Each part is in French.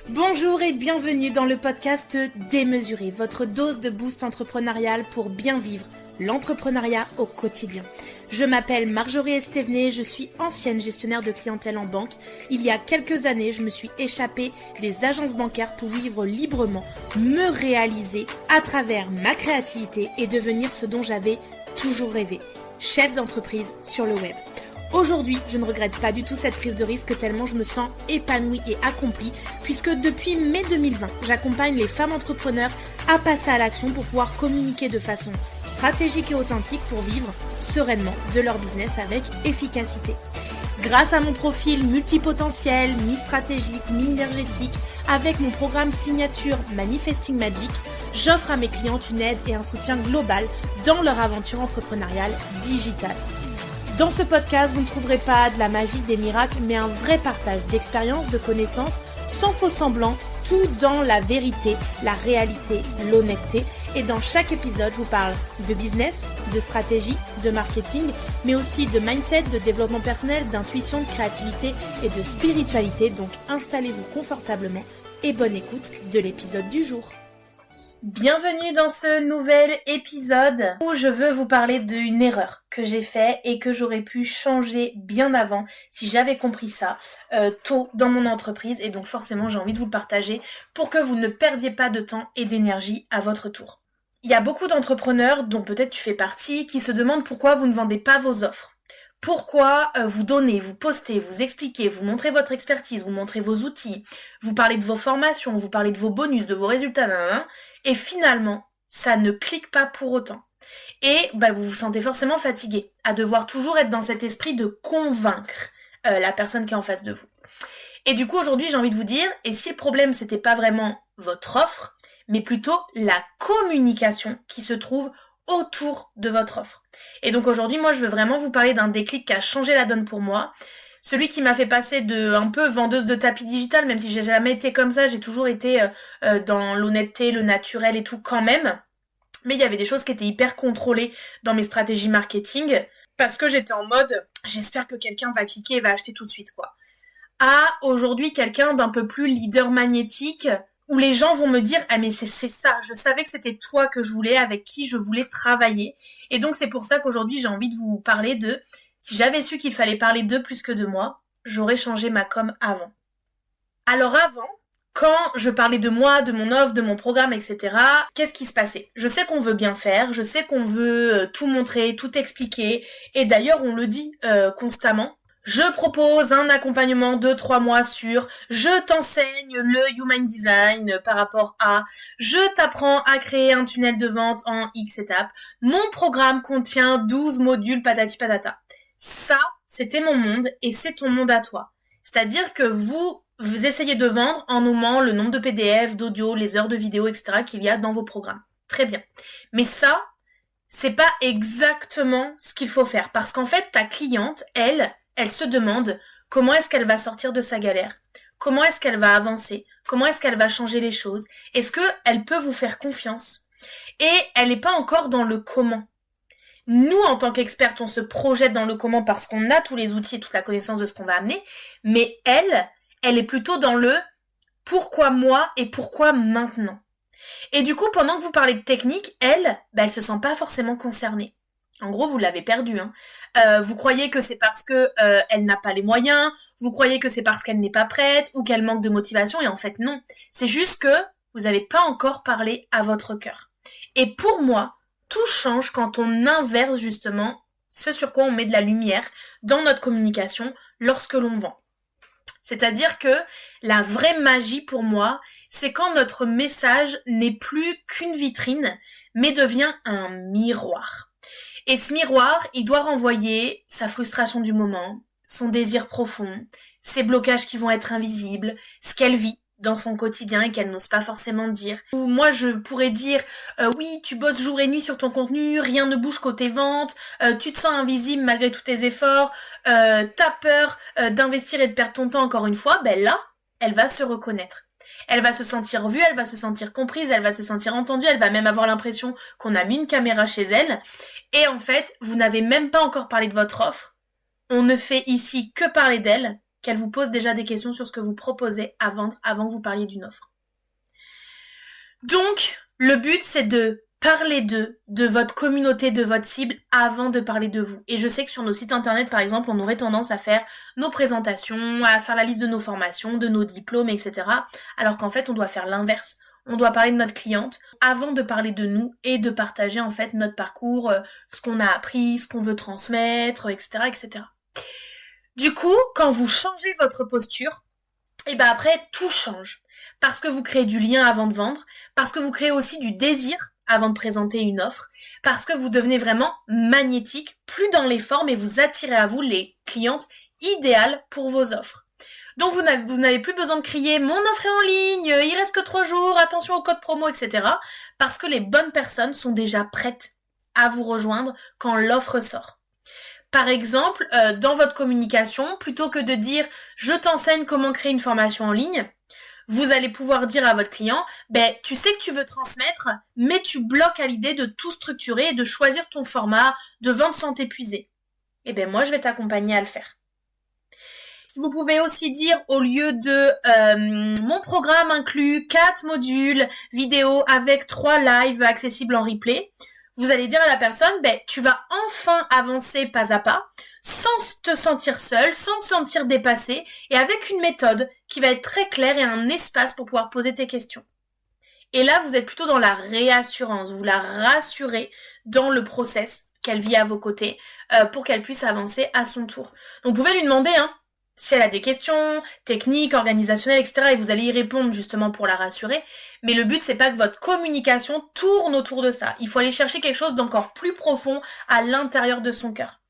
Bonjour et bienvenue dans le podcast Démesuré, votre dose de boost entrepreneurial pour bien vivre l'entrepreneuriat au quotidien. Je m'appelle Marjorie Estevenet, je suis ancienne gestionnaire de clientèle en banque. Il y a quelques années, je me suis échappée des agences bancaires pour vivre librement, me réaliser à travers ma créativité et devenir ce dont j'avais toujours rêvé, chef d'entreprise sur le web. Aujourd'hui, je ne regrette pas du tout cette prise de risque tellement je me sens épanouie et accomplie puisque depuis mai 2020, j'accompagne les femmes entrepreneurs à passer à l'action pour pouvoir communiquer de façon stratégique et authentique pour vivre sereinement de leur business avec efficacité. Grâce à mon profil multipotentiel, mi-stratégique, mi-énergétique, avec mon programme signature Manifesting Magic, j'offre à mes clientes une aide et un soutien global dans leur aventure entrepreneuriale digitale. Dans ce podcast, vous ne trouverez pas de la magie, des miracles, mais un vrai partage d'expériences, de connaissances, sans faux semblant, tout dans la vérité, la réalité, l'honnêteté. Et dans chaque épisode, je vous parle de business, de stratégie, de marketing, mais aussi de mindset, de développement personnel, d'intuition, de créativité et de spiritualité. Donc installez-vous confortablement et bonne écoute de l'épisode du jour. Bienvenue dans ce nouvel épisode où je veux vous parler d'une erreur que j'ai faite et que j'aurais pu changer bien avant si j'avais compris ça tôt dans mon entreprise, et donc forcément j'ai envie de vous le partager pour que vous ne perdiez pas de temps et d'énergie à votre tour. Il y a beaucoup d'entrepreneurs, dont peut-être tu fais partie, qui se demandent pourquoi vous ne vendez pas vos offres. Pourquoi vous donnez, vous postez, vous expliquez, vous montrez votre expertise, vous montrez vos outils, vous parlez de vos formations, vous parlez de vos bonus, de vos résultats, et finalement, ça ne clique pas pour autant. Et vous vous sentez forcément fatigué à devoir toujours être dans cet esprit de convaincre la personne qui est en face de vous. Et du coup, aujourd'hui, j'ai envie de vous dire, et si le problème, c'était pas vraiment votre offre, mais plutôt la communication qui se trouve autour de votre offre. Et donc aujourd'hui, moi, je veux vraiment vous parler d'un déclic qui a changé la donne pour moi. Celui qui m'a fait passer de un peu vendeuse de tapis digital, même si j'ai jamais été comme ça, j'ai toujours été dans l'honnêteté, le naturel et tout quand même. Mais il y avait des choses qui étaient hyper contrôlées dans mes stratégies marketing, parce que j'étais en mode, j'espère que quelqu'un va cliquer et va acheter tout de suite, quoi. À aujourd'hui, quelqu'un d'un peu plus leader magnétique, où les gens vont me dire « Ah mais c'est ça, je savais que c'était toi que je voulais, avec qui je voulais travailler. » Et donc c'est pour ça qu'aujourd'hui j'ai envie de vous parler de « Si j'avais su qu'il fallait parler d'eux plus que de moi, j'aurais changé ma com avant. » Alors avant, quand je parlais de moi, de mon offre, de mon programme, etc., qu'est-ce qui se passait ? Je sais qu'on veut bien faire, je sais qu'on veut tout montrer, tout expliquer, et d'ailleurs on le dit constamment. Je propose un accompagnement de 3 mois sur je t'enseigne le Human Design par rapport à je t'apprends à créer un tunnel de vente en X étapes. Mon programme contient 12 modules patati patata. Ça, c'était mon monde et c'est ton monde à toi. C'est-à-dire que vous essayez de vendre en nommant le nombre de PDF, d'audio, les heures de vidéo, etc. qu'il y a dans vos programmes. Très bien. Mais ça, c'est pas exactement ce qu'il faut faire. Parce qu'en fait, ta cliente, elle se demande comment est-ce qu'elle va sortir de sa galère, comment est-ce qu'elle va avancer, comment est-ce qu'elle va changer les choses, est-ce qu'elle peut vous faire confiance ? Et elle n'est pas encore dans le comment. Nous, en tant qu'expertes, on se projette dans le comment parce qu'on a tous les outils et toute la connaissance de ce qu'on va amener, mais elle est plutôt dans le pourquoi moi et pourquoi maintenant. Et du coup, pendant que vous parlez de technique, elle se sent pas forcément concernée. En gros, vous l'avez perdue. Vous croyez que c'est parce que elle n'a pas les moyens, vous croyez que c'est parce qu'elle n'est pas prête ou qu'elle manque de motivation, et en fait non. C'est juste que vous n'avez pas encore parlé à votre cœur. Et pour moi, tout change quand on inverse justement ce sur quoi on met de la lumière dans notre communication lorsque l'on vend. C'est-à-dire que la vraie magie pour moi, c'est quand notre message n'est plus qu'une vitrine, mais devient un miroir. Et ce miroir, il doit renvoyer sa frustration du moment, son désir profond, ses blocages qui vont être invisibles, ce qu'elle vit dans son quotidien et qu'elle n'ose pas forcément dire. Ou moi, je pourrais dire oui, tu bosses jour et nuit sur ton contenu, rien ne bouge côté vente, tu te sens invisible malgré tous tes efforts, t'as peur d'investir et de perdre ton temps encore une fois. Là, elle va se reconnaître. Elle va se sentir vue, elle va se sentir comprise, elle va se sentir entendue, elle va même avoir l'impression qu'on a mis une caméra chez elle. Et en fait, vous n'avez même pas encore parlé de votre offre. On ne fait ici que parler d'elle. qu'elle vous pose déjà des questions sur ce que vous proposez à vendre avant que vous parliez d'une offre. Donc, le but, c'est de parler de votre communauté, de votre cible, avant de parler de vous. Et je sais que sur nos sites internet, par exemple, on aurait tendance à faire nos présentations, à faire la liste de nos formations, de nos diplômes, etc. Alors qu'en fait, on doit faire l'inverse. On doit parler de notre cliente avant de parler de nous et de partager en fait notre parcours, ce qu'on a appris, ce qu'on veut transmettre, etc., etc. Du coup, quand vous changez votre posture, et ben après, tout change. Parce que vous créez du lien avant de vendre, parce que vous créez aussi du désir avant de présenter une offre, parce que vous devenez vraiment magnétique, plus dans les formes et vous attirez à vous les clientes idéales pour vos offres. Donc vous n'avez plus besoin de crier « Mon offre est en ligne, il reste que 3 jours, attention au code promo, etc. » Parce que les bonnes personnes sont déjà prêtes à vous rejoindre quand l'offre sort. Par exemple, dans votre communication, plutôt que de dire « Je t'enseigne comment créer une formation en ligne », vous allez pouvoir dire à votre client, tu sais que tu veux transmettre, mais tu bloques à l'idée de tout structurer et de choisir ton format, de vendre sans t'épuiser. Moi, je vais t'accompagner à le faire. Vous pouvez aussi dire, au lieu de mon programme inclut 4 modules vidéo avec 3 lives accessibles en replay, vous allez dire à la personne, tu vas enfin avancer pas à pas, sans te sentir seul, sans te sentir dépassé, et avec une méthode qui va être très claire et un espace pour pouvoir poser tes questions. Et là, vous êtes plutôt dans la réassurance, vous la rassurez dans le process qu'elle vit à vos côtés, pour qu'elle puisse avancer à son tour. Donc vous pouvez lui demander, si elle a des questions techniques, organisationnelles, etc., et vous allez y répondre justement pour la rassurer. Mais le but, c'est pas que votre communication tourne autour de ça. Il faut aller chercher quelque chose d'encore plus profond à l'intérieur de son cœur.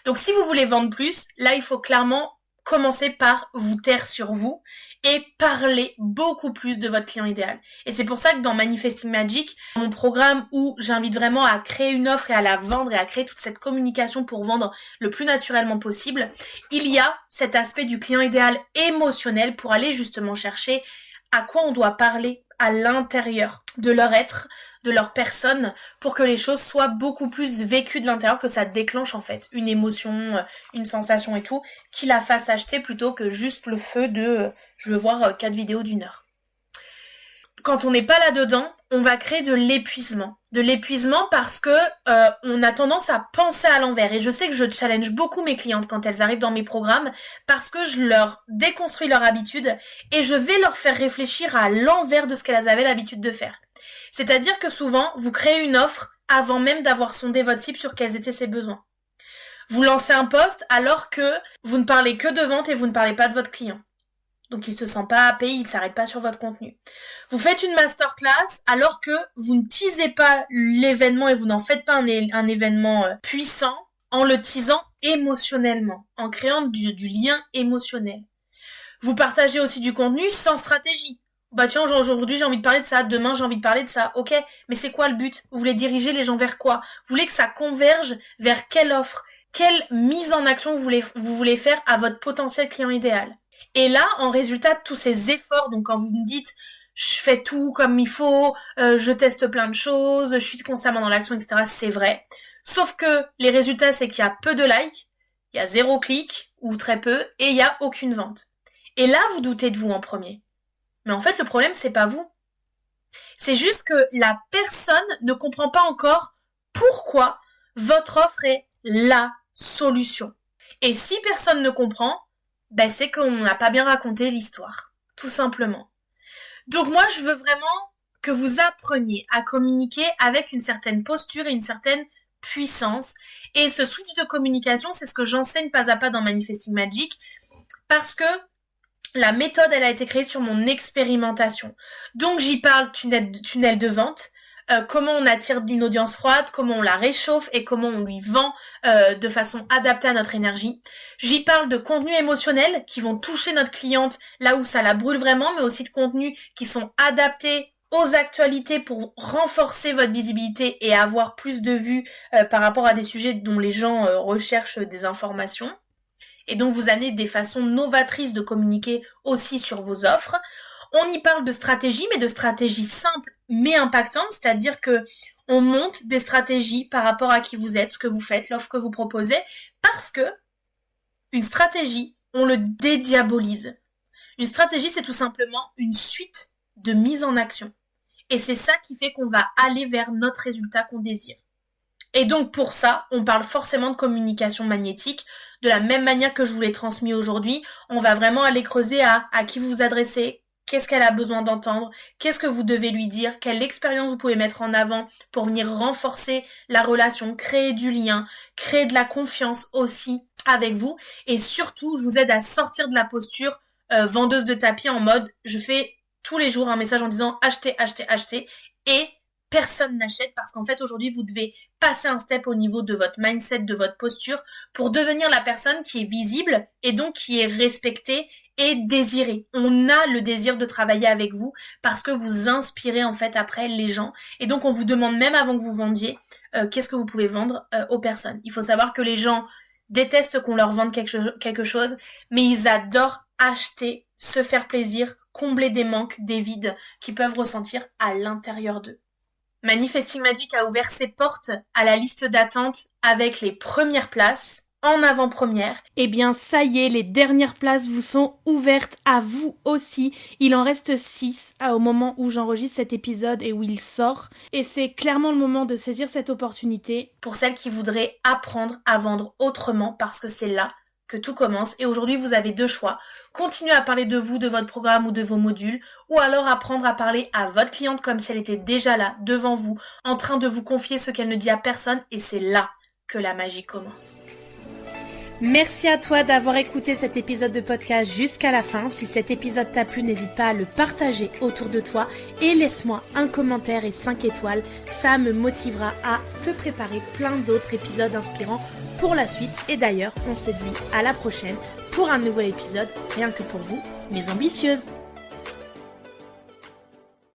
Donc si vous voulez vendre plus, là, il faut clairement commencer par vous taire sur vous et parler beaucoup plus de votre client idéal. Et c'est pour ça que dans Manifesting Magic, mon programme où j'invite vraiment à créer une offre et à la vendre et à créer toute cette communication pour vendre le plus naturellement possible, il y a cet aspect du client idéal émotionnel pour aller justement chercher à quoi on doit parler à l'intérieur de leur être, de leur personne, pour que les choses soient beaucoup plus vécues de l'intérieur, que ça déclenche en fait une émotion, une sensation et tout, qui la fasse acheter plutôt que juste le feu de je veux voir 4 vidéos d'1 heure. Quand on n'est pas là-dedans, on va créer de l'épuisement. De l'épuisement parce que on a tendance à penser à l'envers. Et je sais que je challenge beaucoup mes clientes quand elles arrivent dans mes programmes parce que je leur déconstruis leur habitude et je vais leur faire réfléchir à l'envers de ce qu'elles avaient l'habitude de faire. C'est-à-dire que souvent, vous créez une offre avant même d'avoir sondé votre cible sur quels étaient ses besoins. Vous lancez un post alors que vous ne parlez que de vente et vous ne parlez pas de votre client. Donc il se sent pas happé, il s'arrête pas sur votre contenu. Vous faites une masterclass alors que vous ne teasez pas l'événement et vous n'en faites pas un événement puissant en le teasant émotionnellement, en créant du lien émotionnel. Vous partagez aussi du contenu sans stratégie. Tiens, aujourd'hui j'ai envie de parler de ça, demain j'ai envie de parler de ça. Ok, mais c'est quoi le but ? Vous voulez diriger les gens vers quoi ? Vous voulez que ça converge vers quelle offre ? Quelle mise en action vous voulez faire à votre potentiel client idéal ? Et là, en résultat de tous ces efforts, donc quand vous me dites je fais tout comme il faut, je teste plein de choses, je suis constamment dans l'action, etc., c'est vrai. Sauf que les résultats, c'est qu'il y a peu de likes, il y a 0 clic, ou très peu, et il y a aucune vente. Et là, vous doutez de vous en premier. Mais en fait, le problème, c'est pas vous. C'est juste que la personne ne comprend pas encore pourquoi votre offre est la solution. Et si personne ne comprend, c'est qu'on n'a pas bien raconté l'histoire, tout simplement. Donc moi, je veux vraiment que vous appreniez à communiquer avec une certaine posture et une certaine puissance. Et ce switch de communication, c'est ce que j'enseigne pas à pas dans Manifesting Magic, parce que la méthode, elle a été créée sur mon expérimentation. Donc j'y parle tunnel de vente, comment on attire une audience froide, comment on la réchauffe et comment on lui vend de façon adaptée à notre énergie. J'y parle de contenus émotionnels qui vont toucher notre cliente là où ça la brûle vraiment, mais aussi de contenus qui sont adaptés aux actualités pour renforcer votre visibilité et avoir plus de vues par rapport à des sujets dont les gens recherchent des informations. Et donc vous amenez des façons novatrices de communiquer aussi sur vos offres. On y parle de stratégie, mais de stratégie simple mais impactante, c'est-à-dire que on monte des stratégies par rapport à qui vous êtes, ce que vous faites, l'offre que vous proposez, parce que une stratégie, on le dédiabolise. Une stratégie, c'est tout simplement une suite de mise en action. Et c'est ça qui fait qu'on va aller vers notre résultat qu'on désire. Et donc pour ça, on parle forcément de communication magnétique. De la même manière que je vous l'ai transmis aujourd'hui, on va vraiment aller creuser à qui vous vous adressez, qu'est-ce qu'elle a besoin d'entendre, qu'est-ce que vous devez lui dire, quelle expérience vous pouvez mettre en avant pour venir renforcer la relation, créer du lien, créer de la confiance aussi avec vous. Et surtout, je vous aide à sortir de la posture vendeuse de tapis en mode je fais tous les jours un message en disant achetez, achetez, achetez et personne n'achète parce qu'en fait aujourd'hui vous devez passer un step au niveau de votre mindset, de votre posture pour devenir la personne qui est visible et donc qui est respectée et désirée. On a le désir de travailler avec vous parce que vous inspirez en fait après les gens et donc on vous demande même avant que vous vendiez qu'est-ce que vous pouvez vendre aux personnes. Il faut savoir que les gens détestent qu'on leur vende quelque chose mais ils adorent acheter, se faire plaisir, combler des manques, des vides qu'ils peuvent ressentir à l'intérieur d'eux. Manifesting Magic a ouvert ses portes à la liste d'attente avec les premières places en avant-première. Eh bien, ça y est, les dernières places vous sont ouvertes à vous aussi. Il en reste 6 au moment où j'enregistre cet épisode et où il sort. Et c'est clairement le moment de saisir cette opportunité. Pour celles qui voudraient apprendre à vendre autrement parce que c'est là que tout commence. Et aujourd'hui, vous avez 2 choix. Continuez à parler de vous, de votre programme ou de vos modules, ou alors apprendre à parler à votre cliente comme si elle était déjà là, devant vous, en train de vous confier ce qu'elle ne dit à personne, et c'est là que la magie commence. Merci à toi d'avoir écouté cet épisode de podcast jusqu'à la fin. Si cet épisode t'a plu, n'hésite pas à le partager autour de toi et laisse-moi un commentaire et 5 étoiles. Ça me motivera à te préparer plein d'autres épisodes inspirants pour la suite. Et d'ailleurs, on se dit à la prochaine pour un nouvel épisode, rien que pour vous, mes ambitieuses.